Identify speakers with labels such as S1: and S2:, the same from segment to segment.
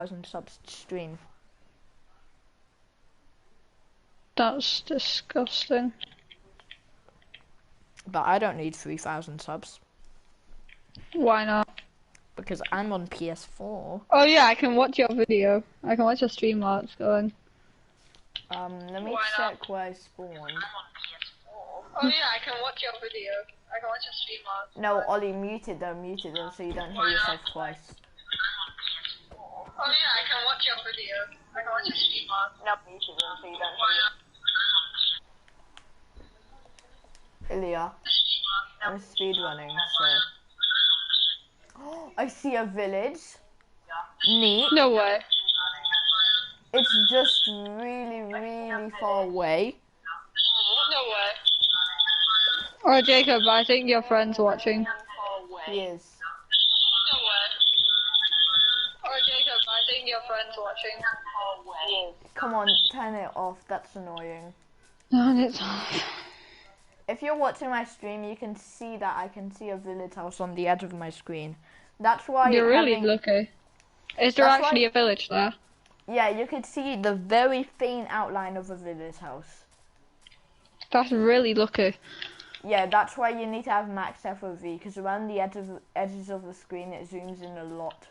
S1: 3,000 subs to stream.
S2: That's disgusting.
S1: But I don't need 3,000 subs.
S2: Why not?
S1: Because I'm on PS4.
S2: Oh yeah, I can watch your video. I can watch your stream while it's going.
S1: Let me check where I spawned.
S2: Oh yeah, I can watch your video. I can watch your stream while it's
S1: No, Ollie, mute it though, so you don't hear yourself twice.
S2: Oh yeah, I can watch your video. I can watch your stream while it's
S1: No, mute it though, so you don't hear yourself. Ilya, I'm speedrunning, so... I see a village. Neat.
S2: No way.
S1: It's just really, really far away.
S2: No way. Oh Jacob, I think your friend's watching.
S1: He is.
S2: No way. Oh Jacob, I think your friend's watching.
S1: He is. Come on, turn it off, that's annoying.
S2: No, it's off.
S1: If you're watching my stream, you can see that I can see a village house on the edge of my screen. That's why
S2: You're really lucky. Is there actually a village there?
S1: Yeah, you could see the very faint outline of a village house.
S2: That's really lucky.
S1: Yeah, that's why you need to have max FOV, because around the edges of the screen it zooms in a lot.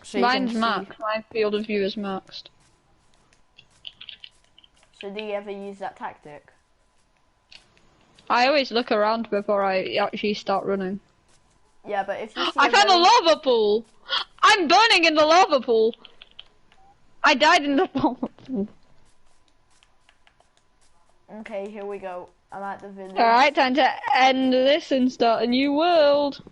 S1: So
S2: mine's maxed. My field of view is maxed.
S1: So do you ever use that tactic?
S2: I always look around before I actually start running.
S1: Yeah, but if you see
S2: I found a lava pool! I'm burning in the lava pool! I died in the lava pool.
S1: Okay, here we go. I'm at the village.
S2: Alright, time to end this and start a new world.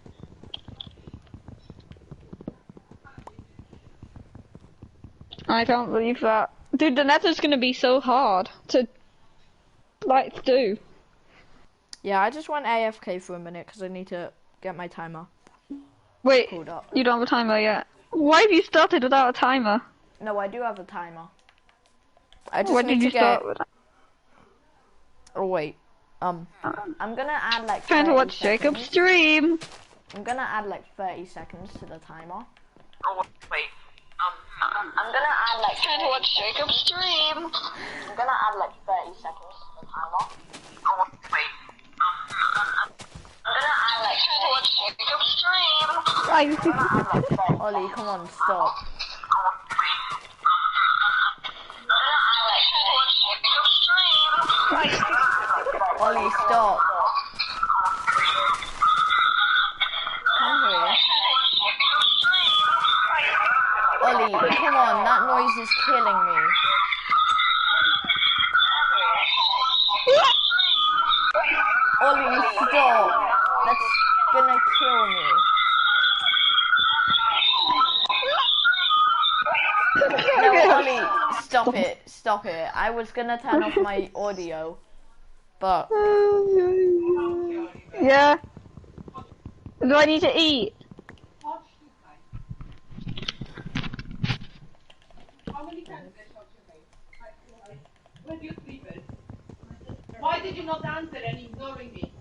S2: I can't believe that. Dude, the nether's gonna be so hard to, like, do.
S1: Yeah, I just went AFK for a minute because I need to get my timer
S2: Wait,
S1: pulled up.
S2: you don't have a timer yet. Why have you started without a timer?
S1: No, I do have a timer. I just
S2: When
S1: need
S2: did you
S1: to
S2: start with that?
S1: Oh wait. I'm gonna add like
S2: Trying to
S1: 30
S2: watch
S1: seconds.
S2: Jacob's stream.
S1: I'm gonna add like 30 seconds to the timer. Oh wait. I'm gonna add like
S2: Trying to watch Jacob's stream.
S1: I'm gonna add like 30 seconds to the timer. Oh wait. I'm gonna add like
S2: Trying to watch Jacob's stream.
S1: Ollie, come on, stop. Ollie, stop. Come here. Ollie, come on, that noise is killing me. Ollie, stop. That's gonna kill me. No, Ollie, stop it. I was gonna turn off my audio, but...
S2: Yeah. Do I need to eat?
S3: Where do you sleep in? Why did you not answer and ignoring me?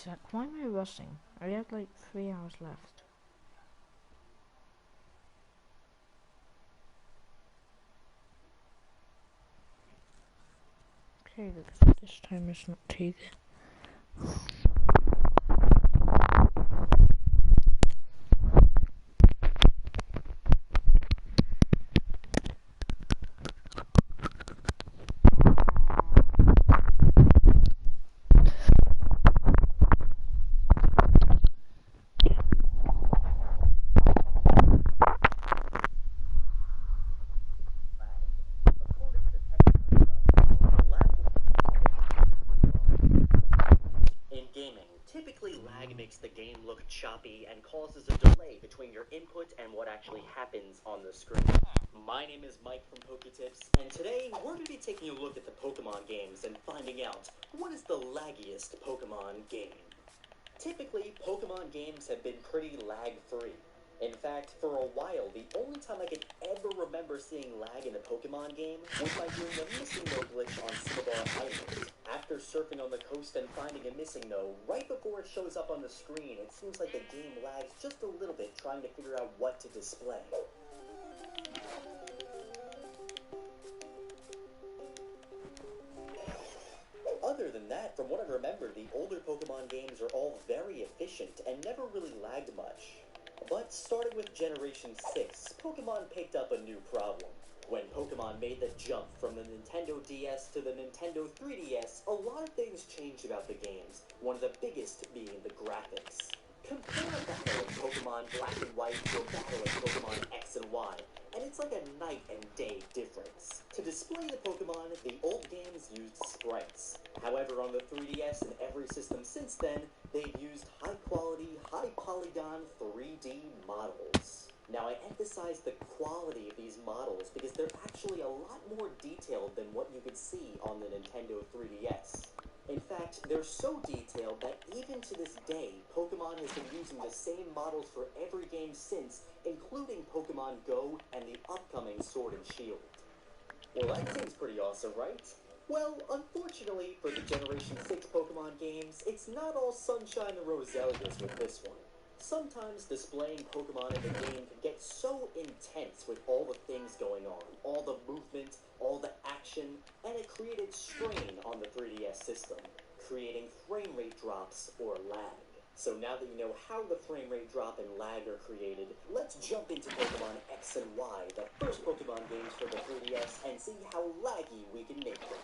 S1: sec, why am I rushing? I have like 3 hours left. Okay, this time is not taken.
S4: Makes the game look choppy and causes a delay between your input and what actually happens on the screen. My name is Mike from PokeTips, and today we're going to be taking a look at the Pokemon games and finding out what is the laggiest Pokemon game. Typically, Pokemon games have been pretty lag-free. In fact, for a while, the only time I could ever remember seeing lag in a Pokemon game was by doing a missing no glitch on Cinnabar Island. After surfing on the coast and finding a missing no, right before it shows up on the screen, it seems like the game lags just a little bit trying to figure out what to display. Other than that, from what I remember, the older Pokemon games are all very efficient and never really lagged much. But starting with Generation 6, Pokemon picked up a new problem. When Pokemon made the jump from the Nintendo DS to the Nintendo 3DS, a lot of things changed about the games, one of the biggest being the graphics. Compare a battle of Pokemon Black and White to a battle of Pokemon X and Y, and it's like a night and day difference. To display the Pokemon, the old games used sprites. However, on the 3DS and every system since then, they've used high-quality, high-polygon 3D models. Now, I emphasize the quality of these models because they're actually a lot more detailed than what you could see on the Nintendo 3DS. In fact, they're so detailed that even to this day, Pokemon has been using the same models for every game since, including Pokemon Go and the upcoming Sword and Shield. Well, that seems pretty awesome, right? Well, unfortunately for the Generation 6 Pokemon games, it's not all sunshine and roselias with this one. Sometimes displaying Pokemon in the game can get so intense with all the things going on, all the movement, all the action, and it created strain on the 3DS system, creating frame rate drops or lag. So now that you know how the frame rate drop and lag are created, let's jump into Pokemon X and Y, the first Pokemon games for the 3DS, and see how laggy we can make them.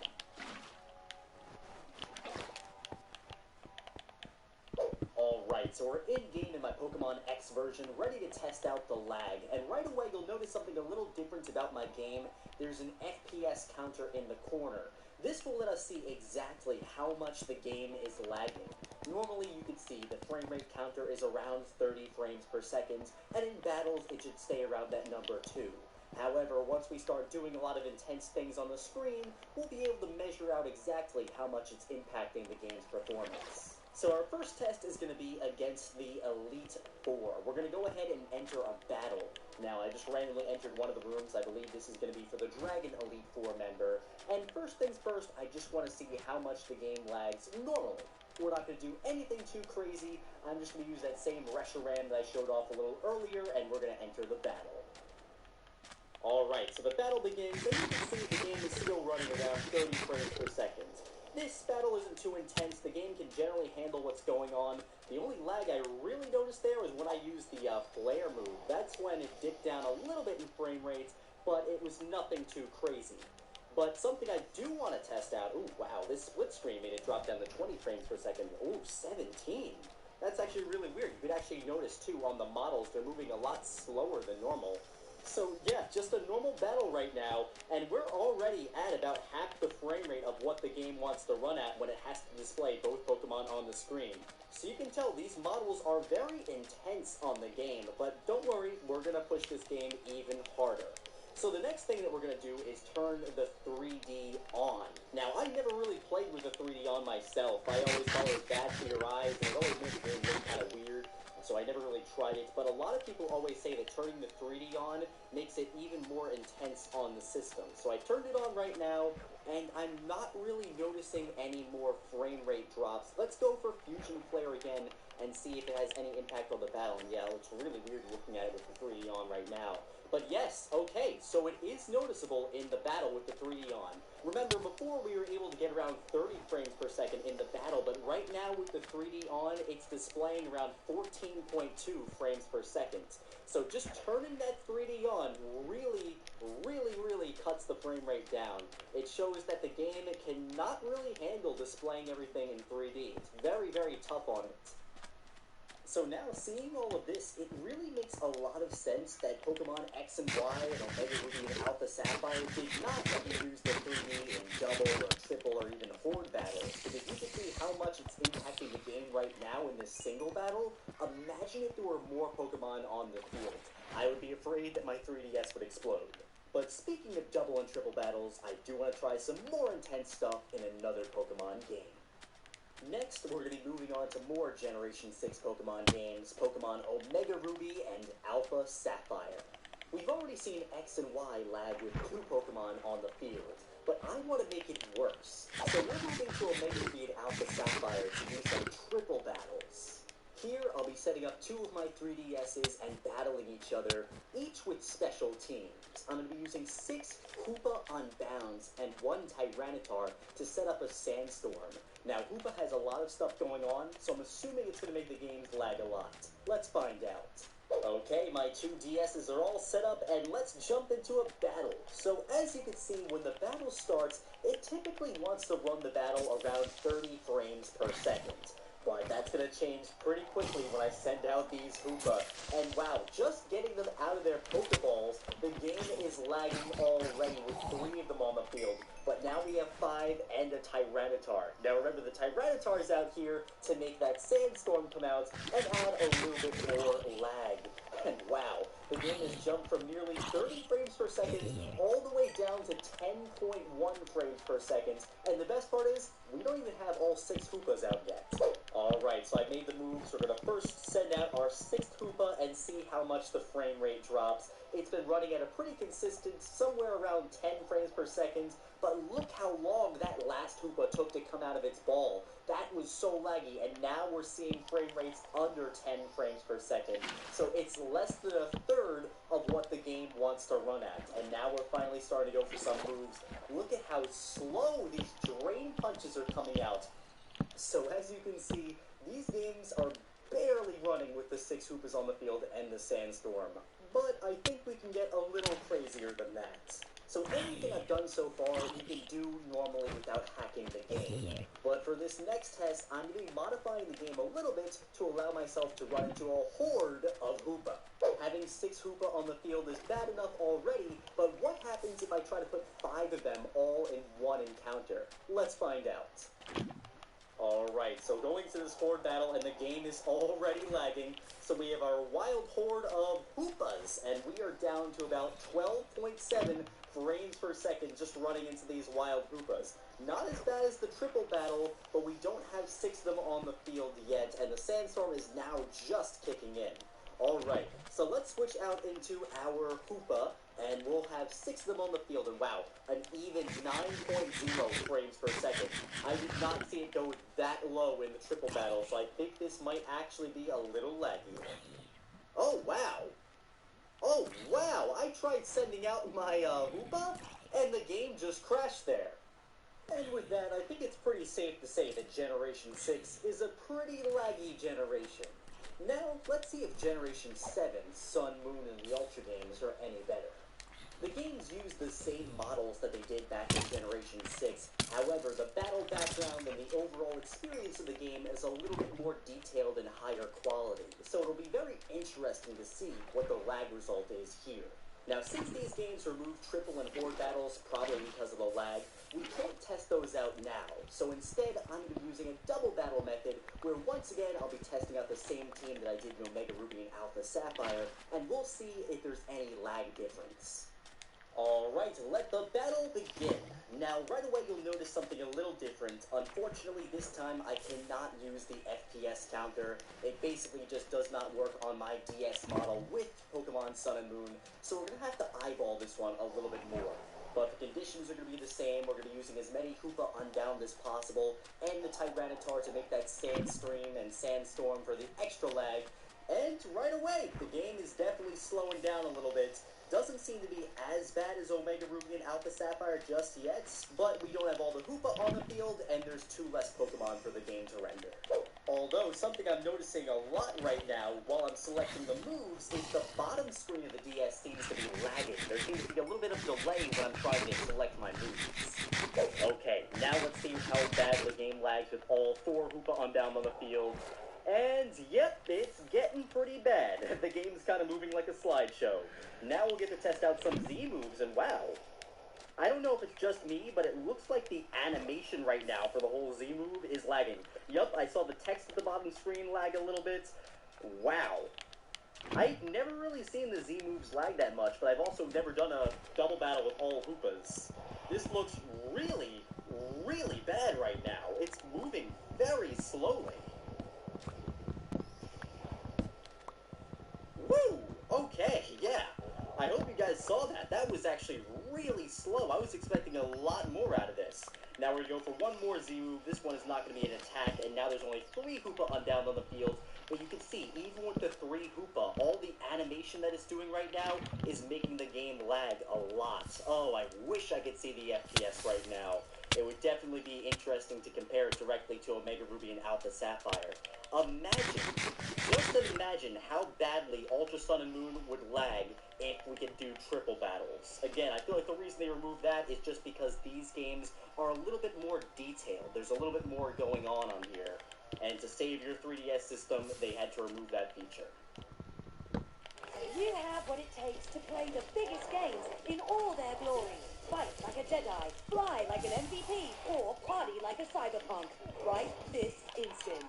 S4: Alright, so we're in-game in my Pokemon X version, ready to test out the lag, and right away you'll notice something a little different about my game. There's an FPS counter in the corner. This will let us see exactly how much the game is lagging. Normally you can see the frame rate counter is around 30 frames per second, and in battles it should stay around that number too. However, once we start doing a lot of intense things on the screen, we'll be able to measure out exactly how much it's impacting the game's performance. So our first test is going to be against the Elite Four. We're going to go ahead and enter a battle. Now, I just randomly entered one of the rooms. I believe this is going to be for the Dragon Elite Four member. And first things first, I just want to see how much the game lags normally. We're not going to do anything too crazy. I'm just going to use that same Reshiram that I showed off a little earlier, and we're going to enter the battle. Alright, so the battle begins, and you can see the game is still running around 30 frames per second. This battle isn't too intense, the game can generally handle what's going on. The only lag I really noticed there was when I used the flare move. That's when it dipped down a little bit in frame rates, but it was nothing too crazy. But something I do want to test out, ooh, wow, this split screen made it drop down to 20 frames per second. Ooh, 17. That's actually really weird. You could actually notice, too, on the models, they're moving a lot slower than normal. So, yeah, just a normal battle right now, and we're already at about half the frame rate of what the game wants to run at when it has to display both Pokemon on the screen. So you can tell these models are very intense on the game, but don't worry, we're going to push this game even harder. So the next thing that we're going to do is turn the 3D on. Now, I never really played with the 3D on myself. I always thought it was bad for your eyes, and it always made the game look kind of weird. So I never really tried it, but a lot of people always say that turning the 3D on on makes it even more intense on the system. So I turned it on right now, and I'm not really noticing any more frame rate drops. Let's go for Fusion Flare again and see if it has any impact on the battle. And yeah, it looks really weird looking at it with the 3D on right now. But yes, okay, so it is noticeable in the battle with the 3D on. Remember, before we were able to get around 30 frames per second in the battle, but right now with the 3D on, it's displaying around 14.2 frames per second. So just turning that 3D on really cuts the frame rate down. It shows that the game cannot really handle displaying everything in 3D. It's very tough on it. So now, seeing all of this, it really makes a lot of sense that Pokemon X and Y and Omega Ruby and Alpha Sapphire did not let you use the 3D in double or triple or even horde battles, because you can see how much it's impacting the game right now in this single battle. Imagine if there were more Pokemon on the field. I would be afraid that my 3DS would explode. But speaking of double and triple battles, I do want to try some more intense stuff in another Pokemon game. Next, we're going to be moving on to more Generation 6 Pokemon games, Pokemon Omega Ruby and Alpha Sapphire. We've already seen X and Y lag with 2 Pokemon on the field, but I want to make it worse. So we're moving to Omega Ruby and Alpha Sapphire to do some triple battles. Here, I'll be setting up 2 of my 3DSs and battling each other, each with special teams. I'm going to be using 6 Hoopa Unbounds and 1 Tyranitar to set up a Sandstorm. Now, Hoopa has a lot of stuff going on, so I'm assuming it's going to make the games lag a lot. Let's find out. Okay, my 2 DSs are all set up, and let's jump into a battle. So, as you can see, when the battle starts, it typically wants to run the battle around 30 frames per second. But that's going to change pretty quickly when I send out these Hoopa. And wow, just getting them out of their Pokeballs, the game is lagging already with 3 of them on the field. But now we have 5 and a Tyranitar. Now remember, the Tyranitar is out here to make that Sandstorm come out and add a little bit more lag. And wow, the game has jumped from nearly 30 frames per second all the way down to 10.1 frames per second. And the best part is, we don't even have all 6 Hoopas out yet. Alright, so I made the moves. We're going to first send out our 6th Hoopa and see how much the frame rate drops. It's been running at a pretty consistent, somewhere around 10 frames per second. But look how long that last Hoopa took to come out of its ball. That was so laggy, and now we're seeing frame rates under 10 frames per second. So it's less than a third of what the game wants to run at. And now we're finally starting to go for some moves. Look at how slow these drain punches are coming out. So as you can see, these games are barely running with the 6 Hoopas on the field and the Sandstorm. But I think we can get a little crazier than that. So anything I've done so far, you can do normally without hacking the game. But for this next test, I'm going to be modifying the game a little bit to allow myself to run into a horde of Hoopa. Having 6 Hoopa on the field is bad enough already, but what happens if I try to put 5 of them all in one encounter? Let's find out. Alright, so going to this horde battle, and the game is already lagging. So we have our wild horde of Hoopas, and we are down to about 12.7 frames per second just running into these wild Hoopas. Not as bad as the triple battle, but we don't have 6 of them on the field yet, and the Sandstorm is now just kicking in. Alright, so let's switch out into our Hoopa, and we'll have 6 of them on the field, and wow, an even 9.0 frames per second. I did not see it go that low in the triple battle, so I think this might actually be a little laggy. Oh, wow! Oh, wow! I tried sending out my Hoopa, and the game just crashed there. And with that, I think it's pretty safe to say that Generation 6 is a pretty laggy generation. Now, let's see if Generation 7, Sun, Moon, and the Ultra games are any better. The games use the same models that they did back in Generation 6, however, the battle background and the overall experience of the game is a little bit more detailed and higher quality, so it'll be very interesting to see what the lag result is here. Now, since these games remove triple and horde battles, probably because of the lag, we can't test those out now. So instead, I'm going to be using a double battle method, where once again, I'll be testing out the same team that I did in Omega Ruby and Alpha Sapphire, and we'll see if there's any lag difference. Alright, let the battle begin. Now, right away you'll notice something a little different. Unfortunately, this time I cannot use the FPS counter. It basically just does not work on my DS model with Pokemon Sun and Moon, so we're going to have to eyeball this one a little bit more. But the conditions are going to be the same. We're going to be using as many Hoopa Unbound as possible, and the Tyranitar to make that Sandstream and Sandstorm for the extra lag. And right away, the game is definitely slowing down a little bit. Doesn't seem to be as bad as Omega Ruby and Alpha Sapphire just yet, but we don't have all the Hoopa on the field, and there's 2 less Pokemon for the game to render. Although, something I'm noticing a lot right now while I'm selecting the moves is the bottom screen of the DS seems to be lagging. There seems to be a little bit of delay when I'm trying to select my moves. Okay, now let's see how bad the game lags with all 4 Hoopa Unbound on the field. And yep, it's getting pretty bad. The game's kind of moving like a slideshow. Now we'll get to test out some Z moves, and wow. I don't know if it's just me, but it looks like the animation right now for the whole Z move is lagging. Yup, I saw the text at the bottom screen lag a little bit. Wow. I've never really seen the Z moves lag that much, but I've also never done a double battle with all Hoopas. This looks really, really bad right now. It's moving very slowly. Woo! Okay, yeah. I hope you guys saw that. That was actually really slow. I was expecting a lot more out of this. Now we're going to go for one more Z move. This one is not going to be an attack, and now there's only 3 Hoopa Unbound on the field. But you can see, even with the 3 Hoopa, all the animation that it's doing right now is making the game lag a lot. Oh, I wish I could see the FPS right now. It would definitely be interesting to compare it directly to Omega Ruby and Alpha Sapphire. Just imagine how badly Ultra Sun and Moon would lag if we could do triple battles. Again, I feel like the reason they removed that is just because these games are a little bit more detailed. There's a little bit more going on here. And to save your 3DS system, they had to remove that feature.
S5: You have what it takes to play the biggest games in all their glory. Fight like a Jedi, fly like an MVP, or party like a cyberpunk. Right this instant.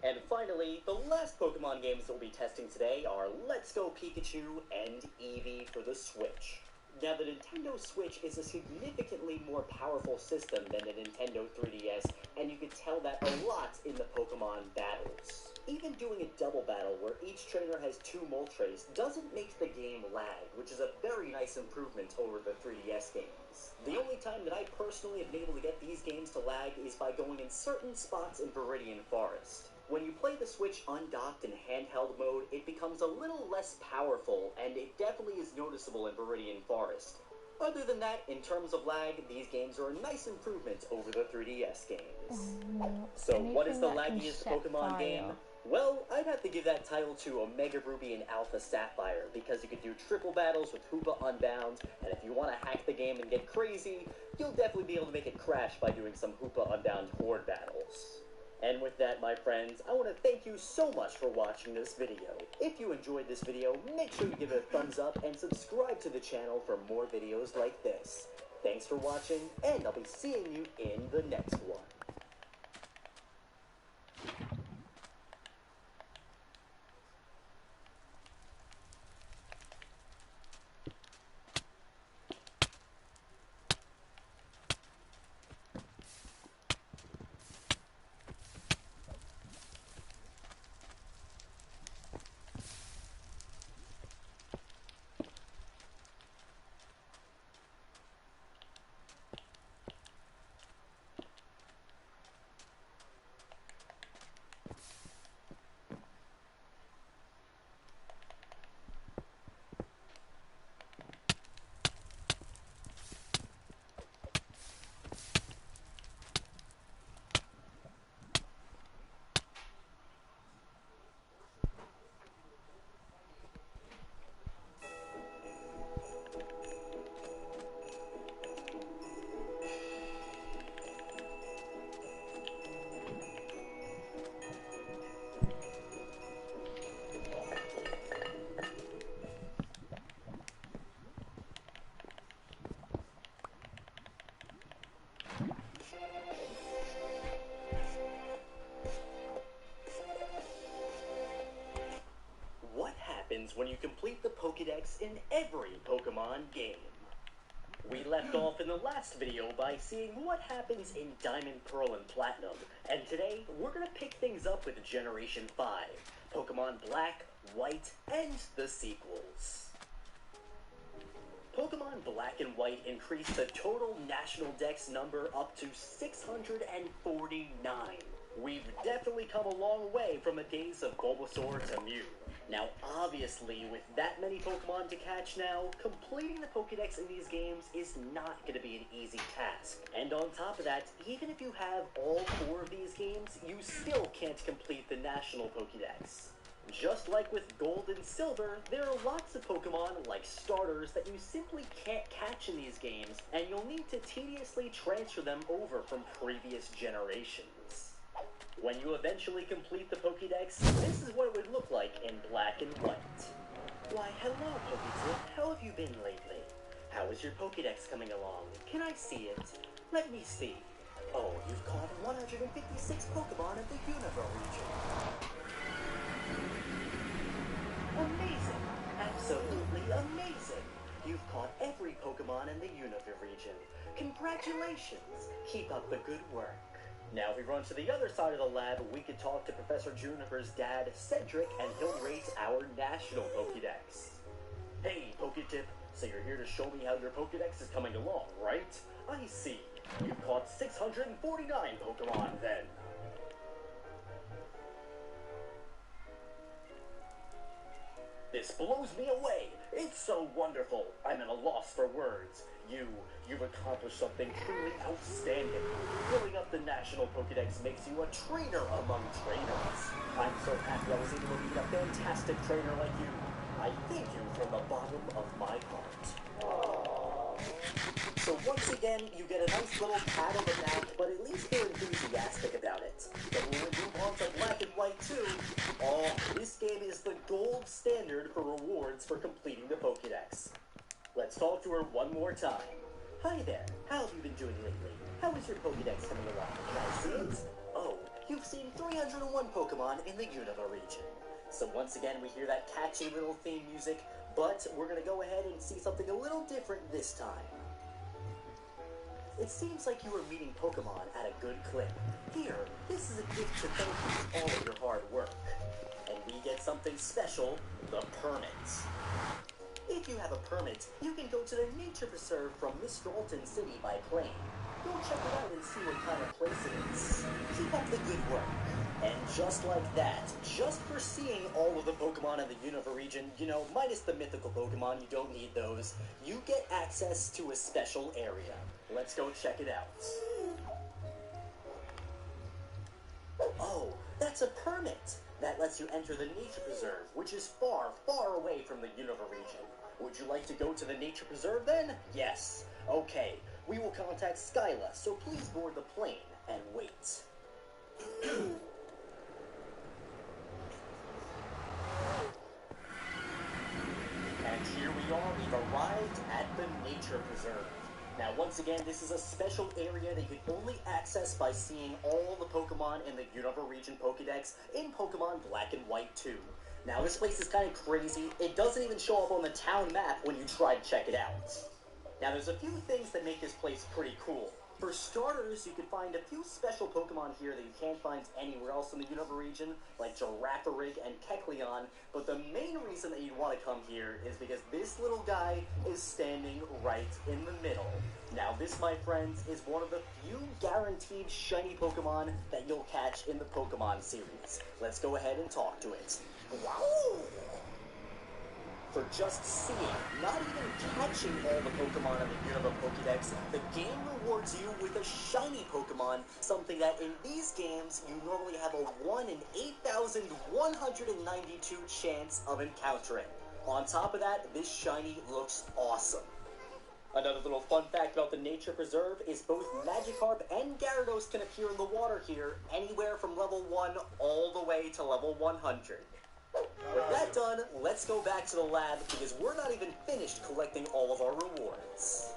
S4: And finally, the last Pokemon games that we'll be testing today are Let's Go Pikachu and Eevee for the Switch. Now, the Nintendo Switch is a significantly more powerful system than the Nintendo 3DS, and you can tell that a lot in the Pokemon battles. Even doing a double battle where each trainer has 2 Moltres doesn't make the game lag, which is a very nice improvement over the 3DS games. The only time that I personally have been able to get these games to lag is by going in certain spots in Viridian Forest. When you play the Switch undocked in handheld mode, it becomes a little less powerful, and it definitely is noticeable in Viridian Forest. Other than that, in terms of lag, these games are a nice improvement over the 3DS games. So what is the laggiest Pokemon game? Well, I'd have to give that title to Omega Ruby and Alpha Sapphire, because you could do triple battles with Hoopa Unbound, and if you want to hack the game and get crazy, you'll definitely be able to make it crash by doing some Hoopa Unbound horde battles. And with that, my friends, I want to thank you so much for watching this video. If you enjoyed this video, make sure you give it a thumbs up and subscribe to the channel for more videos like this. Thanks for watching, and I'll be seeing you in the next one. happens when you complete the Pokédex in every Pokemon game. We left off in the last video by seeing what happens in Diamond, Pearl, and Platinum, and today we're going to pick things up with Generation 5, Pokemon Black, White, and the sequels. Pokemon Black and White increased the total national dex number up to 649. We've definitely come a long way from the days of Bulbasaur to Mew. Now, obviously, with that many Pokemon to catch now, completing the Pokédex in these games is not going to be an easy task. And on top of that, even if you have all 4 of these games, you still can't complete the National Pokédex. Just like with Gold and Silver, there are lots of Pokemon, like starters, that you simply can't catch in these games, and you'll need to tediously transfer them over from previous generations. When you eventually complete the Pokédex, this is what it would look like in Black and White. Why, hello, Poketip. How have you been lately? How is your Pokédex coming along? Can I see it? Let me see. Oh, you've caught 156 Pokemon in the Unova region. Amazing! Absolutely amazing! You've caught every Pokemon in the Unova region. Congratulations! Keep up the good work. Now, if we run to the other side of the lab, we could talk to Professor Juniper's dad, Cedric, and he'll rate our national Pokédex. Hey, Poketip, so you're here to show me how your Pokédex is coming along, right? I see. You caught 649 Pokemon, then. This blows me away. It's so wonderful. I'm at a loss for words. You've accomplished something truly outstanding. Filling up the National Pokédex makes you a trainer among trainers. I'm so happy I was able to meet a fantastic trainer like you. I thank you from the bottom of my heart. So once again, you get a nice little pat on the back, but at least they're enthusiastic about it. But when we move on to Black and White 2, this game is the gold standard for rewards for completing the Pokédex. Let's talk to her one more time. Hi there, how have you been doing lately? How is your Pokédex coming along? Can I see it? Oh, you've seen 301 Pokemon in the Unova region. So once again, we hear that catchy little theme music, but we're going to go ahead and see something a little different this time. It seems like you are meeting Pokemon at a good clip. Here, this is a gift to thank you for all of your hard work. And we get something special, the permit. If you have a permit, you can go to the nature preserve from Mr. Alton City by plane. Go check it out and see what kind of place it is. Keep up the good work. And just like that, just for seeing all of the Pokemon in the Unova region, minus the mythical Pokemon, you don't need those, you get access to a special area. Let's go check it out. Oh, that's a permit. That lets you enter the nature preserve, which is far, far away from the Unova region. Would you like to go to the nature preserve then? Yes. Okay, we will contact Skyla, so please board the plane and wait. And here we are, we've arrived at the nature preserve. Now, once again, this is a special area that you can only access by seeing all the Pokemon in the Unova region Pokédex in Pokemon Black and White 2. Now, this place is kind of crazy. It doesn't even show up on the town map when you try to check it out. Now, there's a few things that make this place pretty cool. For starters, you can find a few special Pokemon here that you can't find anywhere else in the Unova region, like Girafarig and Kecleon, but the main reason that you'd want to come here is because this little guy is standing right in the middle. Now, this, my friends, is one of the few guaranteed shiny Pokemon that you'll catch in the Pokemon series. Let's go ahead and talk to it. Wow! For just seeing, not even catching all the Pokemon in the Unova Pokédex, the game rewards you with a shiny Pokemon, something that in these games you normally have a 1 in 8,192 chance of encountering. On top of that, this shiny looks awesome. Another little fun fact about the Nature Preserve is both Magikarp and Gyarados can appear in the water here, anywhere from level 1 all the way to level 100. With that done, let's go back to the lab because we're not even finished collecting all of our rewards.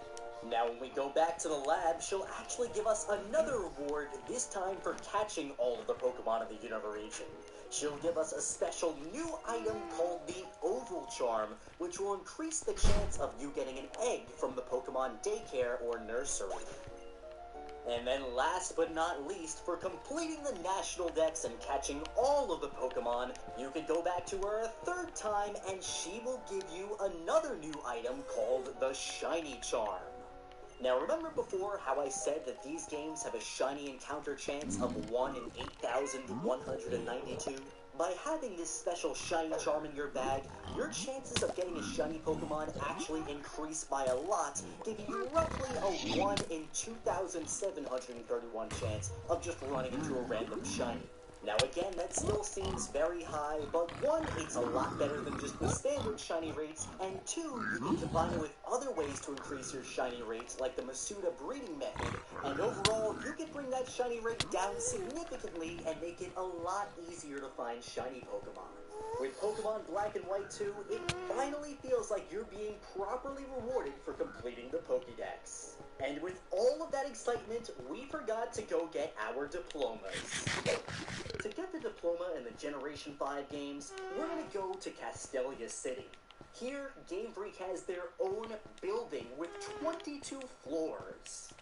S4: Now when we go back to the lab, she'll actually give us another reward, this time for catching all of the Pokemon of the Unova region. She'll give us a special new item called the Oval charm, which will increase the chance of you getting an egg from the Pokemon daycare or nursery. And then last but not least, for completing the National Dex and catching all of the Pokemon, you can go back to her a third time and she will give you another new item called the Shiny Charm. Now remember before how I said that these games have a shiny encounter chance of 1 in 8,192? By having this special shiny charm in your bag, your chances of getting a shiny Pokemon actually increase by a lot, giving you roughly a 1 in 2,731 chance of just running into a random shiny. Now again, that still seems very high, but 1, it's a lot better than just the standard shiny rates, and 2, you can combine it with other ways to increase your shiny rates, like the Masuda breeding method, and overall, you can bring that shiny rate down significantly and make it a lot easier to find shiny Pokemon. With Pokemon Black and White 2, it finally feels like you're being properly rewarded for completing the Pokédex. And with all of that excitement, we forgot to go get our diplomas. To get the diploma in the Generation 5 games, we're going to go to Castelia City. Here, Game Freak has their own building with 22 floors.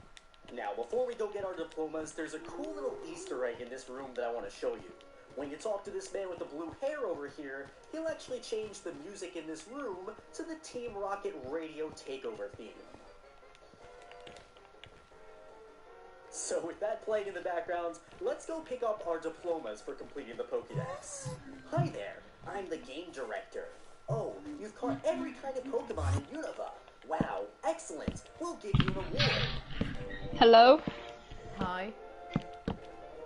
S4: Now, before we go get our diplomas, there's a cool little Easter egg in this room that I want to show you. When you talk to this man with the blue hair over here, he'll actually change the music in this room to the Team Rocket Radio Takeover theme. So with that playing in the background, let's go pick up our diplomas for completing the Pokédex. Hi there, I'm the game director. Oh, you've caught every kind of Pokemon in Unova. Wow, excellent. We'll give you an award.
S2: Hello?
S1: Hi.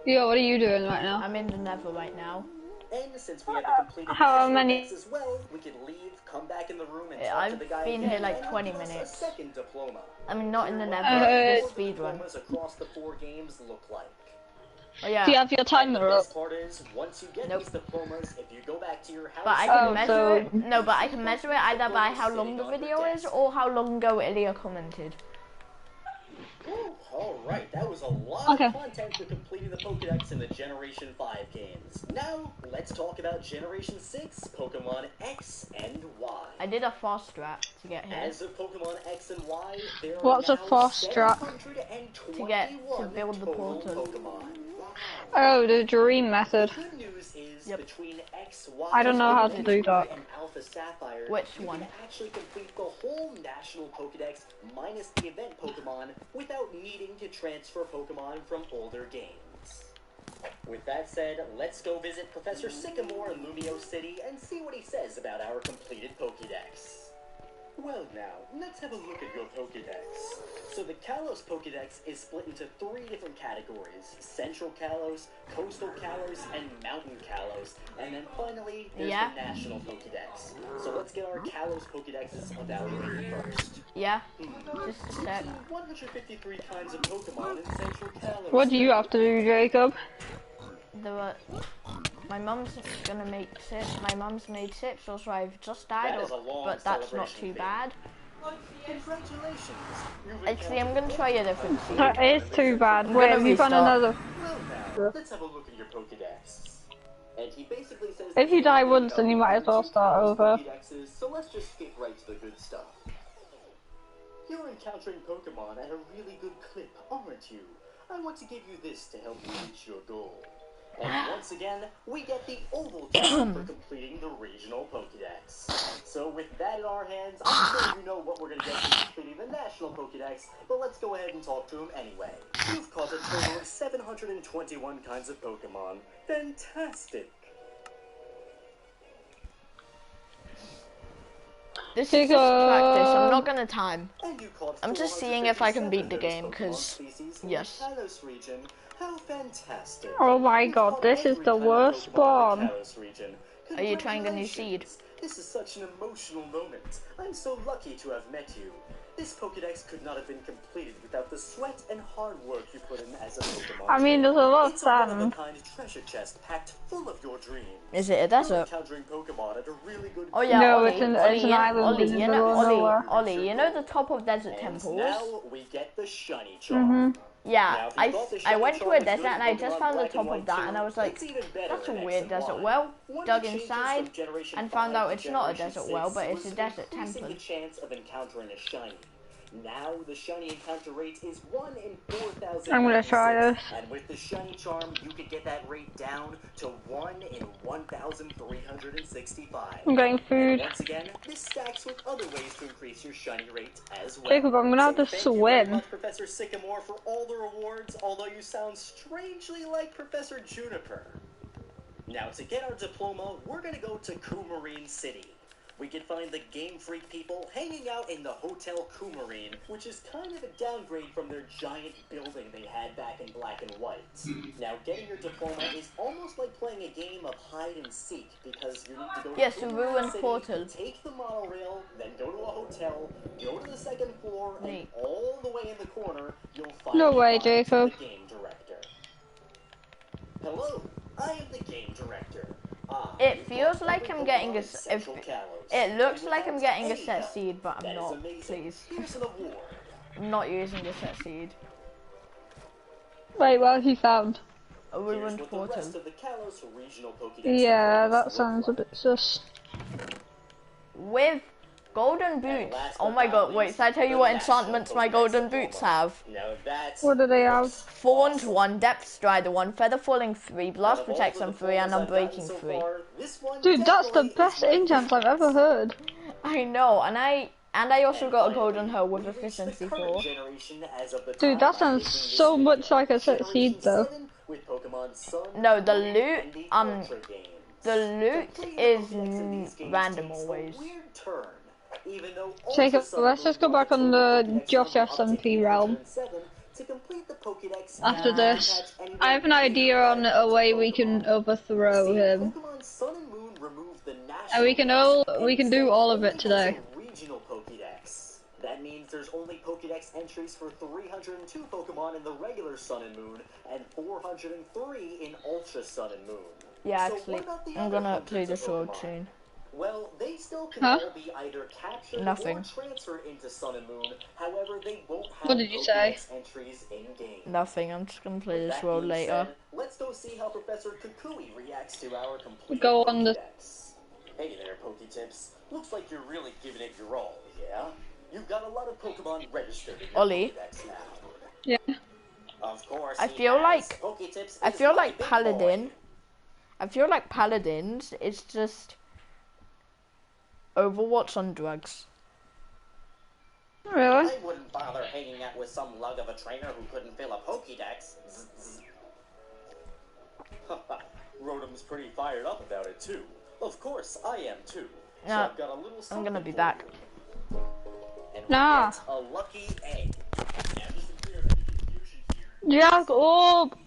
S2: Yo, what are you doing right now?
S1: I'm in the Nether right now.
S4: And since we have the completed
S2: How many-
S4: Pokédex as well, we can leave, come back in the room, and
S1: Yeah,
S4: talk to
S1: I've
S4: the guy
S1: been
S4: again,
S1: here like
S4: and
S1: 20
S4: give us
S1: minutes.
S4: A second diploma.
S1: I mean, not in the Nether,
S2: Uh,
S1: the speed run.
S4: Diplomas across the 4 games look like.
S1: Oh yeah.
S2: Do you have your
S4: And
S2: timer
S4: the
S2: up?
S4: best part is, once you get
S1: Nope.
S4: these diplomas, if you go back to your house,
S1: But I can
S2: Oh,
S1: measure
S2: so-
S1: it. No, but I can measure it either by how long the video is or how long ago Ilya commented.
S4: Alright, that was a lot
S2: Okay.
S4: of content for completing the Pokédex in the Generation 5 games. Now, let's talk about Generation 6, Pokemon X and Y.
S1: I did a fast strat to get here.
S4: As of Pokemon X and Y, there
S2: What's
S4: are
S2: a
S4: now
S2: fast strat?
S4: 721
S1: to build the
S4: total
S1: portal.
S4: Pokemon.
S2: Oh, the dream method.
S4: The good news is
S1: Yep.
S4: between X, Y,
S2: I don't know how to do that.
S4: and Alpha Sapphire,
S1: Which
S4: you
S1: one?
S4: can actually complete the whole National Pokédex minus the event Pokemon without needing to transfer Pokemon from older games. With that said, let's go visit Professor Sycamore in Lumio City and see what he says about our completed Pokédex. Well now, let's have a look at your Pokédex. So the Kalos Pokédex is split into 3 different categories: Central Kalos, Coastal Kalos, and Mountain Kalos. And then finally, there's
S1: Yeah.
S4: the National Pokédex. So let's get our Kalos Pokédexes evaluated first.
S1: Yeah. Just a
S4: You
S1: sec.
S4: see 153 kinds of Pokemon in Central Kalos.
S2: What do you have to do, Jacob?
S1: There were. My mum's gonna make sips. My mum's made sips, so I've just died.
S4: That is a long
S1: But that's not
S4: celebration
S1: too
S4: thing.
S1: bad.
S4: Congratulations! You've
S1: Actually, I'm gonna try a different seed.
S2: That is too bad. Wait,
S1: gonna
S2: have you found
S1: restart.
S2: another?
S4: Well now, let's have a look at your Pokédex. And he basically says
S2: If you die once, then you might as well start over.
S4: Pokédexes, so let's just skip right to the good stuff. You're encountering Pokemon at a really good clip, aren't you? I want to give you this to help you reach your goal. And once again, we get the oval town for completing the regional Pokédex. So with that in our hands, I'm sure you know what we're going to get for completing the national Pokédex, but let's go ahead and talk to him anyway. You've caught a total of 721 kinds of Pokemon. Fantastic!
S1: This is just practice. I'm not gonna time.
S4: And you caught
S1: I'm just seeing if I can beat the
S4: 457
S1: game, 'cause,
S4: species in
S1: yes.
S4: the Kalos region. How fantastic!
S2: Oh my
S4: You've
S2: god,
S4: caught
S2: this is
S4: every
S2: the
S4: kind of
S2: worst
S4: Pokemon in the
S2: spawn.
S4: Kalos region.
S1: Are you trying a new seed?
S4: Congratulations. This is such an emotional moment. I'm so lucky to have met you. This Pokédex could not have been completed without the sweat and hard work you put in as a Pokemon.
S2: I mean, there's a lot of
S4: It's a
S2: sand.
S4: one-of-a-kind treasure chest packed full of your dreams.
S1: Is it a
S4: You're
S1: desert?
S4: encountering Pokemon at a really good
S1: Oh yeah,
S2: No,
S1: Ollie,
S2: it's an
S1: Ollie,
S2: island
S1: Ollie,
S2: in the
S1: you
S2: middle
S1: know,
S2: of
S1: Ollie,
S2: nowhere.
S1: Ollie, you know the top of desert
S4: And
S1: temples?
S4: now we get the shiny charm.
S1: Yeah,
S4: Now, if you thought the
S1: I
S4: shiny
S1: went to
S4: charm
S1: a
S4: was
S1: desert
S4: good
S1: and
S4: in
S1: I just
S4: Pokemon
S1: found the
S4: Black and
S1: top of
S4: White
S1: that
S4: 2,
S1: and I was like,
S4: it's even better
S1: that's a
S4: in X
S1: weird
S4: and
S1: desert
S4: Y.
S1: well.
S4: One of
S1: Dug
S4: the changes
S1: inside
S4: from Generation
S1: and found
S4: 5
S1: out
S4: to
S1: it's not a
S4: Generation
S1: desert
S4: 6
S1: well, but it's
S4: was
S1: a desert
S4: increasing
S1: temple.
S4: the chance of encountering a shiny. Now, the shiny encounter rate is 1 in 4,000.
S2: I'm gonna try this.
S4: And with the shiny charm, you could get that rate down to 1 in 1,365.
S2: I'm getting food.
S4: Once again, this stacks with other ways to increase your shiny rate as well.
S2: Jacob, I'm gonna have to
S4: Thank you very
S2: swim.
S4: much, Professor Sycamore, for all the rewards, although you sound strangely like Professor Juniper. Now, to get our diploma, we're gonna go to Coumarine City. We can find the Game Freak people hanging out in the Hotel Coumarine, which is kind of a downgrade from their giant building they had back in Black and White. Now, getting your diploma is almost like playing a game of hide and seek, because you need to go
S1: Yes,
S4: to
S1: the
S4: Coumarine
S1: ruined
S4: City,
S1: portal.
S4: take the monorail, then go to a hotel, go to the second floor, and
S1: Neat.
S4: all the way in the corner, you'll find
S2: No way,
S4: the
S2: Jacob.
S4: game director. Hello, I am the game director.
S1: It feels like I'm getting a. It looks like I'm getting a set seed, but I'm not. Please.
S4: Here's an award.
S1: I'm not using the set seed.
S2: Wait, what have you found?
S1: A
S4: Here's
S1: ruined
S4: what the
S1: portal.
S4: rest of the Kalos regional Pokédex
S2: Yeah,
S4: diplomas
S2: that
S4: look
S2: sounds a
S4: like.
S2: bit sus.
S1: With golden
S4: And
S1: boots.
S4: last
S1: Oh
S4: but
S1: my
S4: not
S1: god, wait,
S4: least,
S1: so I tell you
S4: the
S1: what
S4: National
S1: enchantments my
S4: Pokédex
S1: golden
S4: diploma.
S1: boots have.
S4: Now that's
S2: What do they have?
S1: Thorns 1, Depth Strider 1, Feather Falling 3, Blast
S4: Out of all
S1: Protection
S4: the
S1: 3, and
S4: diplomas I've gotten
S1: Unbreaking
S4: so
S1: 3.
S4: far, this one
S2: Dude, that's the
S4: definitely
S2: best
S4: is my
S2: enchant I've
S4: favorite.
S2: ever heard.
S1: I know, and I also
S4: And
S1: got a
S4: finally,
S1: golden hoe with
S4: we reached the
S1: efficiency
S4: current
S1: 4.
S4: generation as of the
S2: Dude,
S4: time
S2: that
S4: I'm
S2: sounds
S4: making this
S2: so much
S4: video.
S2: like a set
S4: Generation
S2: seed though.
S4: 7 with Pokemon Sun,
S1: No, the
S4: Moon,
S1: loot,
S4: and the
S1: um,
S4: Ultra games.
S1: The loot
S4: Completing the
S1: is
S4: Pokédex in these games
S1: random
S4: takes
S1: always.
S4: a weird turn. Even though
S2: Jacob,
S4: Ultra Sun
S2: let's
S4: and
S2: just
S4: Moon
S2: go back
S4: brought
S2: on
S4: total
S2: the
S4: Pokédex
S2: Josh
S4: number up to
S2: SMP realm.
S4: 807, to complete the Pokédex,
S2: After
S4: you
S2: this,
S4: can catch anywhere
S2: I have an idea on a way we can overthrow
S4: See,
S2: him.
S4: Pokemon Sun and Moon removed the
S2: And
S4: national
S2: we can do all of it today.
S4: regional Pokédex. That means there's only Pokédex entries for 302 Pokemon in the regular Sun and Moon, and 403 in Ultra Sun and Moon.
S1: Yeah,
S4: So
S1: actually,
S4: what about the
S1: I'm
S4: other
S1: gonna play
S4: hundreds
S1: this
S4: of
S1: road
S4: Pokemon?
S1: soon.
S4: Well, they still can
S2: Huh?
S4: all be either captured
S1: Nothing.
S4: or transferred into Sun and Moon. However, they won't have
S2: What did you say?
S4: Pokédex entries in game.
S1: Nothing, I'm just gonna play
S4: With
S1: this
S4: that
S1: road
S4: being
S1: later.
S4: said, let's go see how Professor Kukui reacts to our complete
S2: Go on the-
S4: Pokédex. Hey there, Pokétips. Looks like you're really giving it your all, yeah? You've got a lot of Pokemon registered in your
S1: Ollie?
S4: Pokédex now.
S2: Yeah.
S4: Of course,
S1: I
S4: he
S1: feel
S4: has.
S1: like-
S4: Pokétips
S1: I
S4: is
S1: feel
S4: my
S1: like
S4: big
S1: Paladin.
S4: boy.
S1: I feel like Paladins is just Overwatch on drugs.
S2: Really?
S4: I wouldn't bother hanging out with some lug of a trainer who couldn't fill a Pokédex. Rotom's pretty fired up about it too. Of course, I am too. So
S1: No,
S4: I've got a little
S1: I'm gonna
S4: something
S1: be
S4: for
S1: back.
S4: you. And we
S2: Nah.
S4: get a lucky egg. Now, just to clear up any confusion here.
S2: Jacob!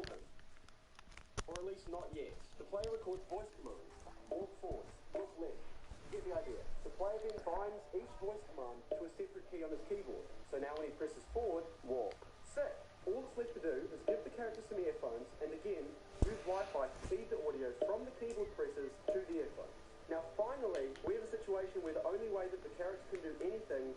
S6: walking. Or at least not yet. The player records voice commands. Walk forward, look left. You get the idea. The player then binds each voice command to a separate key on his keyboard. So now when he presses forward, walk. Sick. All that's left to do is give the character some earphones and again, use Wi-Fi to feed the audio from the keyboard presses to the earphones. Now finally, we have a situation where the only way that the character can do anything